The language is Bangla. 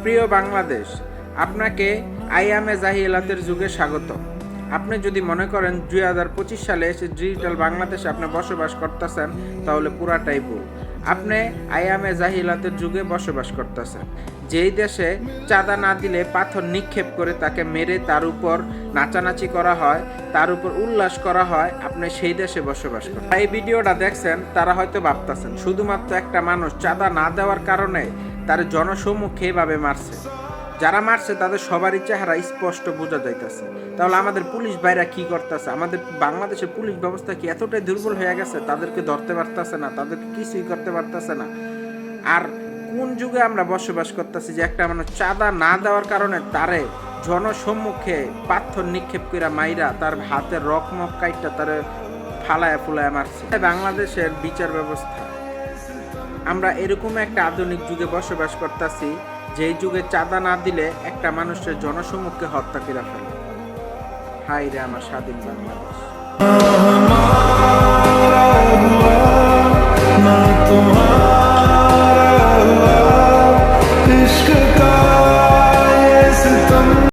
প্রিয় বাংলাদেশ, আপনাকে আইয়ামে জাহিলাতের যুগে স্বাগত। আপনি যদি মনে করেন 2025 সালে এসে ডিজিটাল বাংলাদেশে আপনি বসবাস করতেছেন, তাহলে পুরাটাই ভুল। আপনি আইয়ামে জাহিলাতের যুগে বসবাস করতেছেন, যেই দেশে চাঁদা না দিলে পাথর নিক্ষেপ করে তাকে মেরে তার উপর নাচানাচি করা হয়, তার উপর উল্লাস করা হয়, আপনি সেই দেশে বসবাস করেন। এই ভিডিওটা দেখছেন, তারা হয়তো ভাবতেছেন শুধুমাত্র একটা মানুষ চাঁদা না দেওয়ার কারণে তার জনসম্মুখে এভাবে মারছে। যারা মারছে তাদের সবারই চেহারা স্পষ্ট বোঝা যাইতেছে। তাহলে আমাদের পুলিশ ভাইরা কি করতেছে? আমাদের বাংলাদেশের পুলিশ ব্যবস্থা কি এতটাই দুর্বল হয়ে গেছে, তাদেরকে ধরতে পারতেছে না, তাদেরকে কিছুই করতে পারতেছে না? আর কোন যুগে আমরা বসবাস করতেছি যে একটা মানুষ চাঁদা না দেওয়ার কারণে তারে জনসম্মুখে পাথর নিক্ষেপ করে মাইরা তার হাতের রকমক কাইটটা তারে ফালায়া ফুলায়া মারছে। বাংলাদেশের বিচার ব্যবস্থা, আমরা এরকম একটা আধুনিক যুগে বসবাস করতেছি যেই যুগে চাঁদা না দিলে একটা মানুষের জনসম্মুখে হত্যা করে ফেলে। হাই রে আমার স্বাধীন বাংলাদেশ।